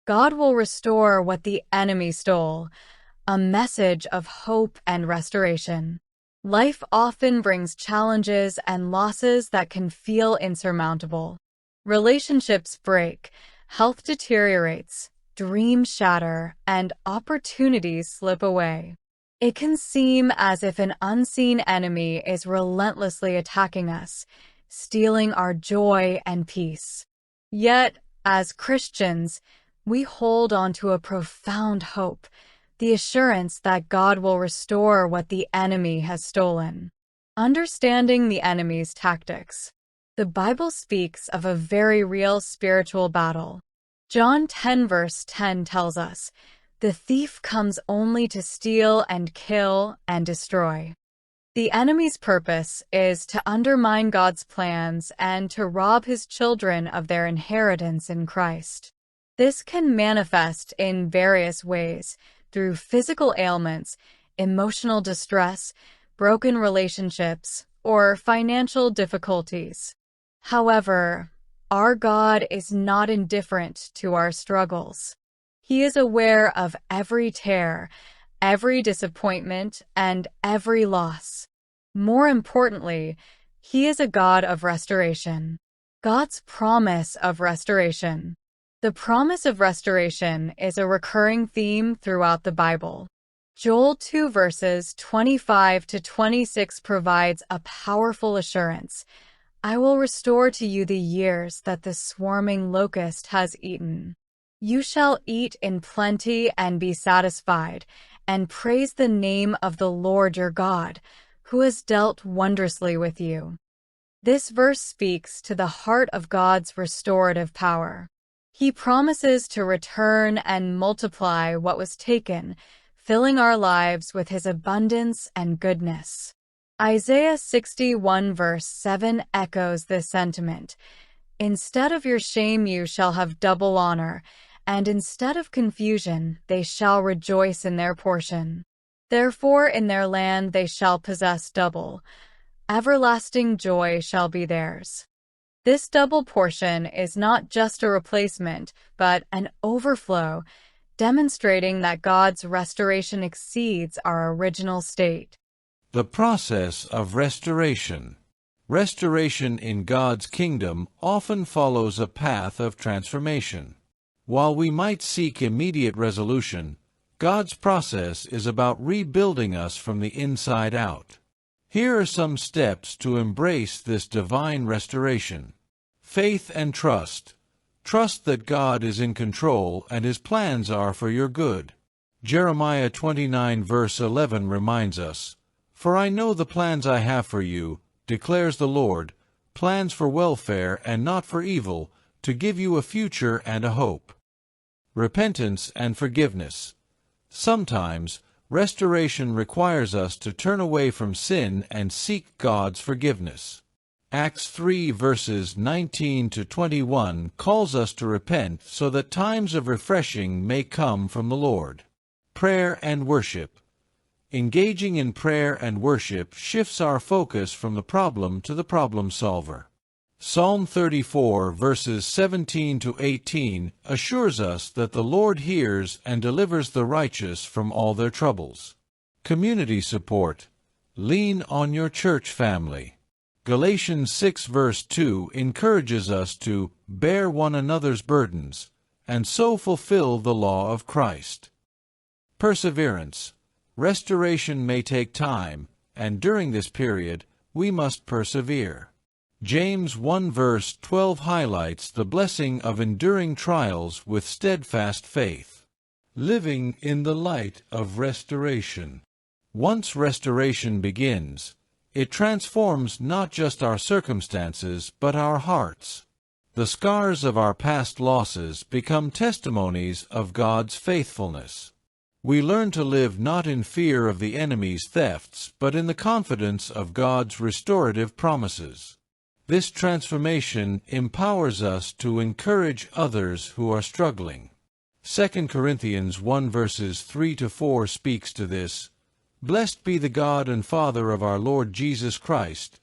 God will restore what the enemy stole, a message of hope and restoration. Life often brings challenges and losses that can feel insurmountable. Relationships break, health deteriorates, dreams shatter, and opportunities slip away. It can seem as if an unseen enemy is relentlessly attacking us, stealing our joy and peace. Yet, as Christians, we hold on to a profound hope, the assurance that God will restore what the enemy has stolen. Understanding the enemy's tactics. The Bible speaks of a very real spiritual battle. John 10 verse 10 tells us, "The thief comes only to steal and kill and destroy." The enemy's purpose is to undermine God's plans and to rob his children of their inheritance in Christ. This can manifest in various ways, through physical ailments, emotional distress, broken relationships, or financial difficulties. However, our God is not indifferent to our struggles. He is aware of every tear, every disappointment, and every loss. More importantly, He is a God of restoration. God's promise of restoration. The promise of restoration is a recurring theme throughout the Bible. Joel 2 verses 25 to 26 provides a powerful assurance. "I will restore to you the years that the swarming locust has eaten. You shall eat in plenty and be satisfied, and praise the name of the Lord your God, who has dealt wondrously with you." This verse speaks to the heart of God's restorative power. He promises to return and multiply what was taken, filling our lives with His abundance and goodness. Isaiah 61 verse 7 echoes this sentiment. "Instead of your shame you shall have double honor, and instead of confusion they shall rejoice in their portion. Therefore in their land they shall possess double. Everlasting joy shall be theirs." This double portion is not just a replacement, but an overflow, demonstrating that God's restoration exceeds our original state. The process of restoration. Restoration in God's kingdom often follows a path of transformation. While we might seek immediate resolution, God's process is about rebuilding us from the inside out. Here are some steps to embrace this divine restoration. Faith and trust. Trust that God is in control and His plans are for your good. Jeremiah 29 verse 11 reminds us, "For I know the plans I have for you, declares the Lord, plans for welfare and not for evil, to give you a future and a hope." Repentance and forgiveness. Sometimes, restoration requires us to turn away from sin and seek God's forgiveness. Acts 3 verses 19 to 21 calls us to repent so that times of refreshing may come from the Lord. Prayer and worship. Engaging in prayer and worship shifts our focus from the problem to the problem solver. Psalm 34 verses 17 to 18 assures us that the Lord hears and delivers the righteous from all their troubles. Community support. Lean on your church family. Galatians 6 verse 2 encourages us to bear one another's burdens, and so fulfill the law of Christ. Perseverance. Restoration may take time, and during this period, we must persevere. James 1 verse 12 highlights the blessing of enduring trials with steadfast faith. Living in the light of restoration. Once restoration begins, it transforms not just our circumstances, but our hearts. The scars of our past losses become testimonies of God's faithfulness. We learn to live not in fear of the enemy's thefts, but in the confidence of God's restorative promises. This transformation empowers us to encourage others who are struggling. 2 Corinthians 1 verses 3 to 4 speaks to this. "Blessed be the God and Father of our Lord Jesus Christ,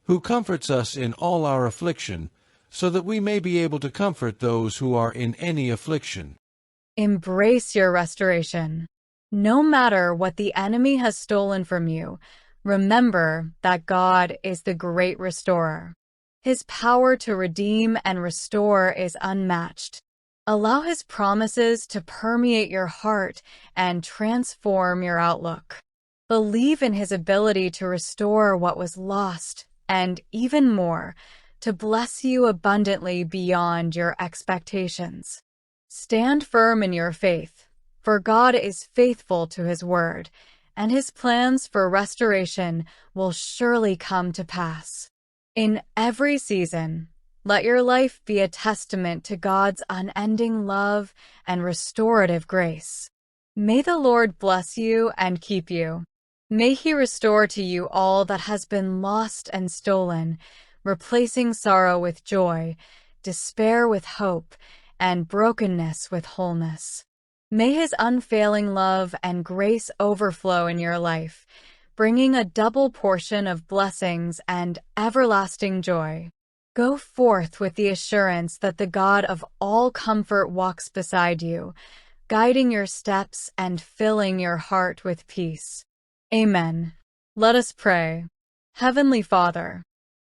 who comforts us in all our affliction, so that we may be able to comfort those who are in any affliction, Embrace your restoration. No matter what the enemy has stolen from you, remember that God is the great restorer. His power to redeem and restore is unmatched. Allow His promises to permeate your heart and transform your outlook. Believe in His ability to restore what was lost, and even more, to bless you abundantly beyond your expectations. Stand firm in your faith, for God is faithful to His word, and His plans for restoration will surely come to pass. In every season, let your life be a testament to God's unending love and restorative grace. May the Lord bless you and keep you. May He restore to you all that has been lost and stolen, replacing sorrow with joy, despair with hope, and brokenness with wholeness. May His unfailing love and grace overflow in your life, bringing a double portion of blessings and everlasting joy. Go forth with the assurance that the God of all comfort walks beside you, guiding your steps and filling your heart with peace. Amen. Let us pray. Heavenly Father,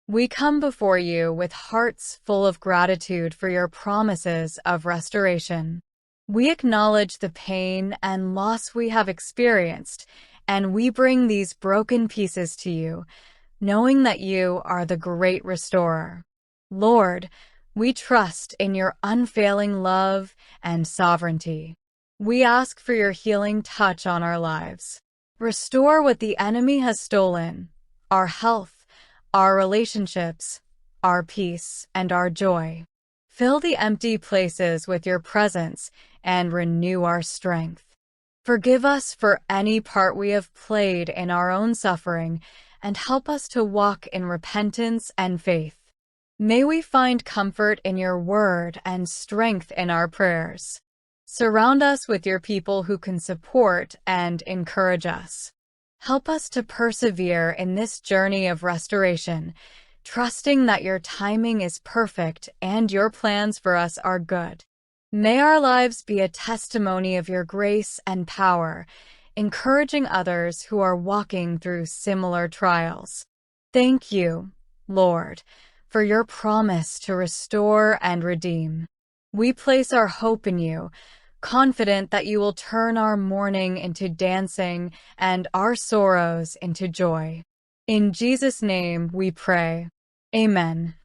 we come before you with hearts full of gratitude for your promises of restoration. We acknowledge the pain and loss we have experienced, and we bring these broken pieces to you, knowing that you are the great restorer. Lord, we trust in your unfailing love and sovereignty. We ask for your healing touch on our lives. Restore what the enemy has stolen: our health, our relationships, our peace, and our joy. Fill the empty places with your presence and renew our strength. Forgive us for any part we have played in our own suffering, and help us to walk in repentance and faith. May we find comfort in your word and strength in our prayers. Surround us with your people who can support and encourage us. Help us to persevere in this journey of restoration, trusting that your timing is perfect and your plans for us are good. May our lives be a testimony of your grace and power, encouraging others who are walking through similar trials. Thank you, Lord, for your promise to restore and redeem. We place our hope in you, confident that you will turn our mourning into dancing and our sorrows into joy. In Jesus' name we pray. Amen.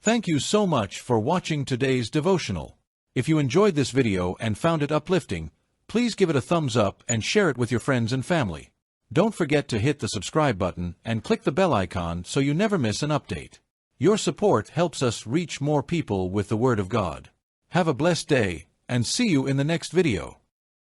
Thank you so much for watching today's devotional. If you enjoyed this video and found it uplifting, please give it a thumbs up and share it with your friends and family. Don't forget to hit the subscribe button and click the bell icon so you never miss an update. Your support helps us reach more people with the Word of God. Have a blessed day, and see you in the next video.